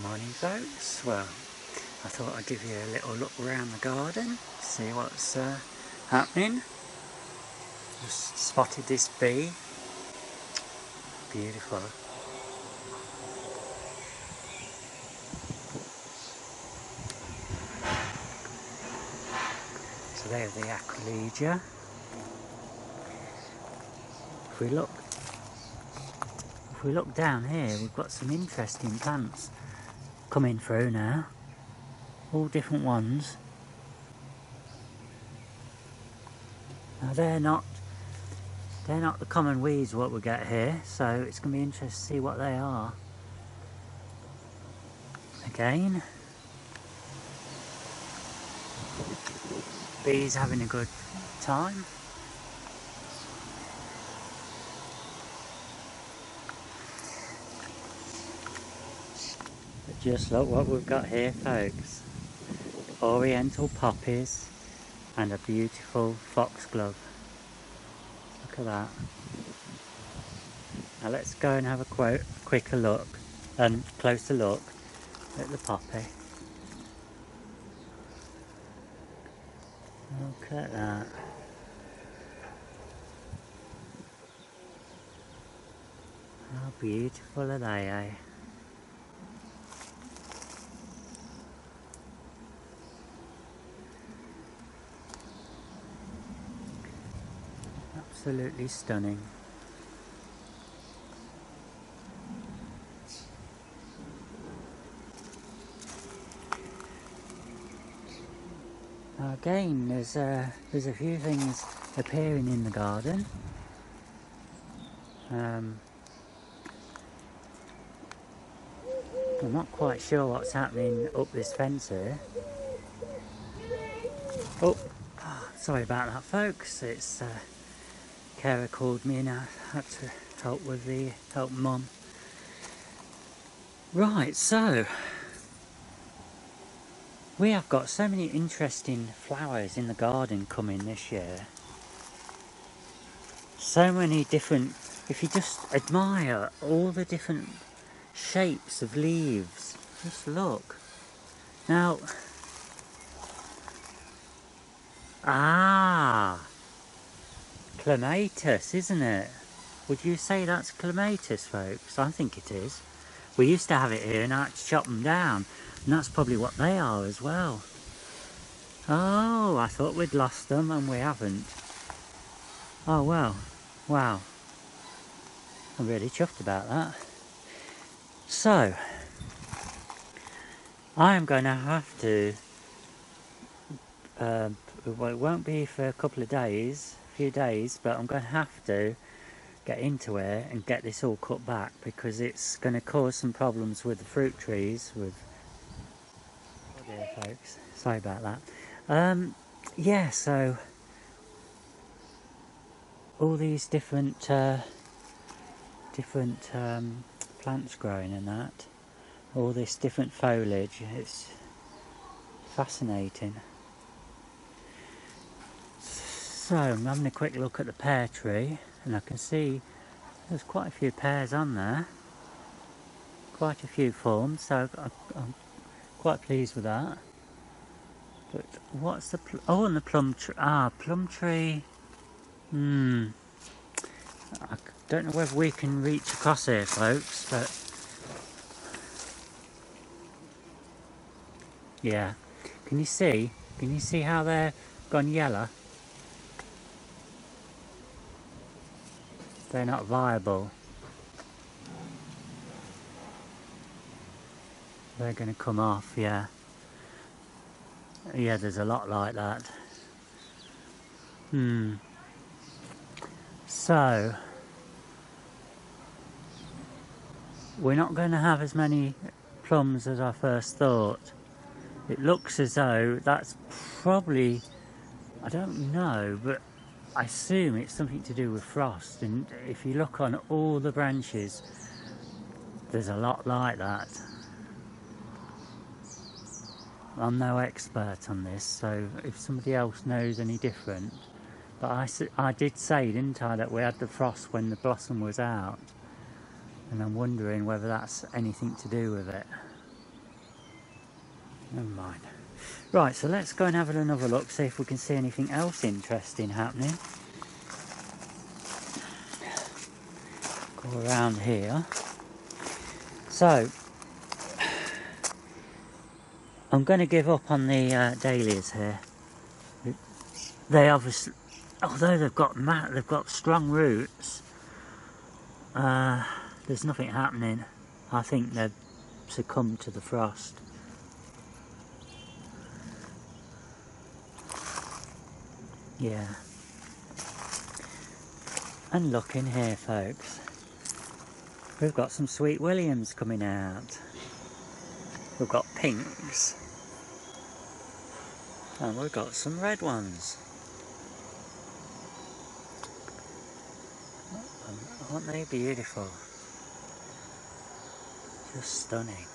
Morning folks, well I thought I'd give you a little look around the garden, see what's happening. Just spotted this bee, beautiful. So there's the aquilegia. If we look down here, we've got some interesting plants coming through now, all different ones. Now they're not the common weeds what we get here, so it's going to be interesting to see what they are. Again, bees having a good time. But just look what we've got here, folks. Oriental poppies and a beautiful foxglove. Look at that. Now let's go and have a quicker look and closer look at the poppy. Look at that. How beautiful are they, eh? Absolutely stunning. Now again, there's a few things appearing in the garden. I'm not quite sure what's happening up this fence here. Oh, sorry about that, folks. It's Kara called me and I had to help Mum. Right, so we have got so many interesting flowers in the garden coming this year. So many different, if you just admire all the different shapes of leaves, just look. Now, clematis, isn't it? Would you say that's clematis, folks? I think it is. We used to have it here and I had to chop them down, and that's probably what they are as well. Oh, I thought we'd lost them and we haven't. Oh well, wow. I'm really chuffed about that. So, I am going to have to, well, it won't be for a couple of days, a few days, but I'm going to have to get into it and get this all cut back because it's going to cause some problems with the fruit trees. Oh dear, folks, sorry about that. Yeah, so all these different plants growing and that, all this different foliage, it's fascinating. So I'm having a quick look at the pear tree and I can see there's quite a few pears on there, quite a few formed, so I'm quite pleased with that. But what's the and the plum tree? Plum tree. I don't know whether we can reach across here, folks, but yeah. Can you see how they're gone yellow? They're not viable. They're going to come off, yeah. Yeah, there's a lot like that. So, we're not going to have as many plums as I first thought. It looks as though that's probably, I don't know, but I assume it's something to do with frost. And if you look on all the branches, there's a lot like that. I'm no expert on this, so if somebody else knows any different. But I did say, didn't I, that we had the frost when the blossom was out. And I'm wondering whether that's anything to do with it. Never mind. Right, so let's go and have another look, see if we can see anything else interesting happening. Go around here. So, I'm going to give up on the dahlias here. They obviously, although they've got strong roots, there's nothing happening. I think they've succumbed to the frost. Yeah. And look in here, folks. We've got some Sweet Williams coming out. We've got pinks. And we've got some red ones. Aren't they beautiful? Just stunning.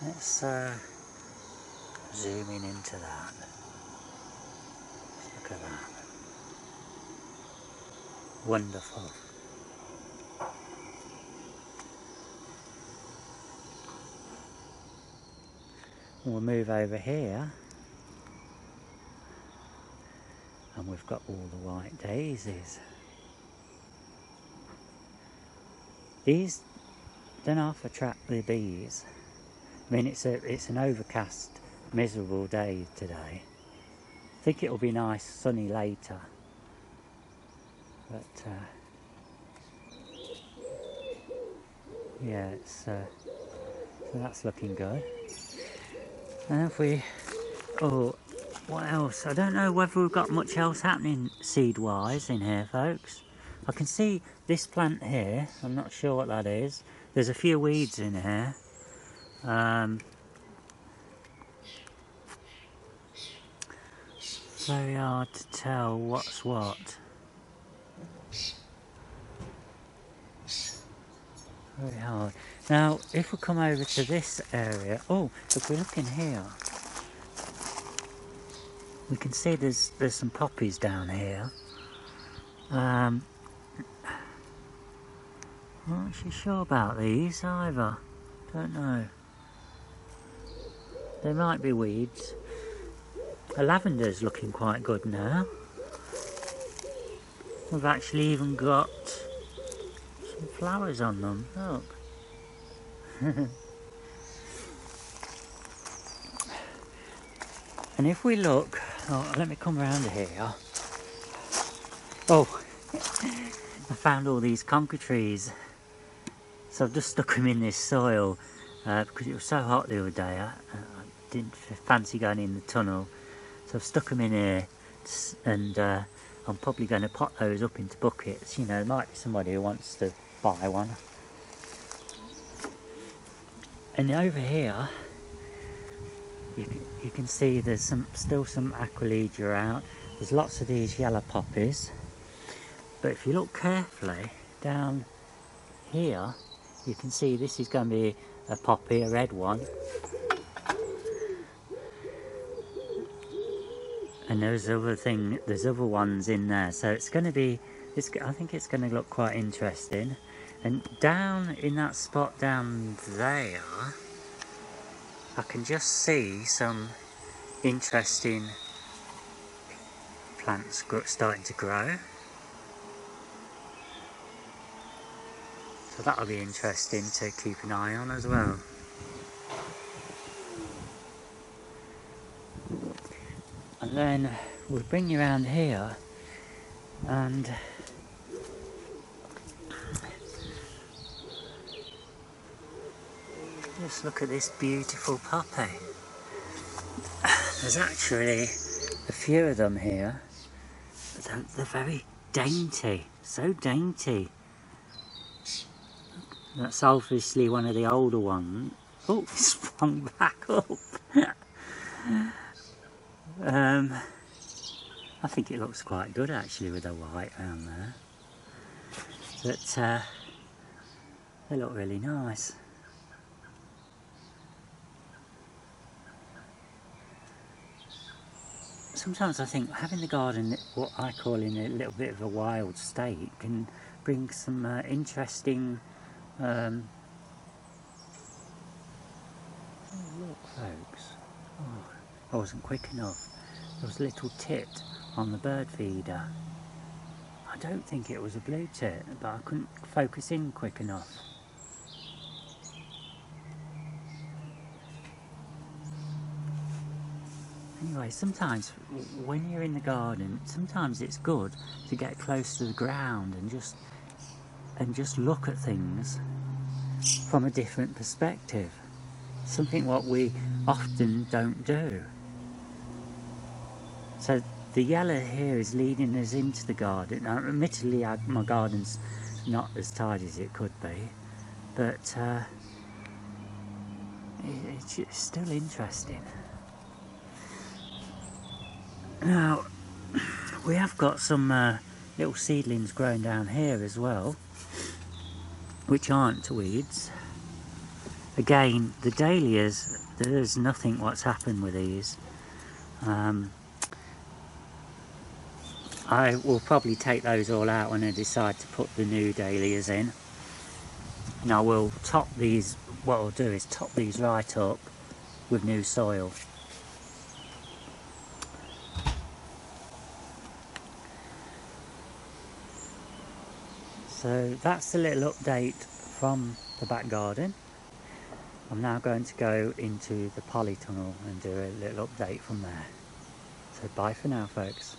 Let's zoom in into that. Look at that. Wonderful. We'll move over here. And we've got all the white daisies. These don't half attract the bees. I mean, it's an overcast, miserable day today. I think it'll be nice, sunny later. But yeah, so that's looking good. And if we, what else? I don't know whether we've got much else happening seed-wise in here, folks. I can see this plant here. I'm not sure what that is. There's a few weeds in here. Very hard to tell what's what. Very hard. Now, if we come over to this area, if we look in here, we can see there's some poppies down here. I'm not actually sure about these either. Don't know. They might be weeds. The lavender's looking quite good now. We've actually even got some flowers on them. Look. And if we look, let me come around here. I found all these conker trees. So I've just stuck them in this soil because it was so hot the other day. I didn't fancy going in the tunnel. So I've stuck them in here, and I'm probably going to pot those up into buckets. You know, there might be somebody who wants to buy one. And over here, you can see there's still some aquilegia out. There's lots of these yellow poppies. But if you look carefully down here, you can see this is going to be a poppy, a red one. And there's other ones in there. So it's going to be, I think it's going to look quite interesting. And down in that spot down there, I can just see some interesting plants starting to grow. So that'll be interesting to keep an eye on as well. And then we'll bring you around here and just look at this beautiful poppy. There's actually a few of them here. They're very dainty, so dainty. That's obviously one of the older ones. Oh, it's sprung back up. I think it looks quite good actually with the white around there. But they look really nice. Sometimes I think having the garden, what I call in a little bit of a wild state, can bring some interesting Oh look folks, oh, I wasn't quick enough. There was a little tit on the bird feeder. I don't think it was a blue tit, but I couldn't focus in quick enough. Anyway, sometimes when you're in the garden, sometimes it's good to get close to the ground and just look at things from a different perspective. Something what we often don't do. So the yellow here is leading us into the garden. Now, admittedly, my garden's not as tidy as it could be, but it's still interesting. Now, we have got some little seedlings growing down here as well, which aren't weeds. Again, the dahlias, there's nothing what's happened with these. I will probably take those all out when I decide to put the new dahlias in. And I will top these, what I'll do is top these right up with new soil. So that's the little update from the back garden. I'm now going to go into the polytunnel and do a little update from there. So bye for now folks.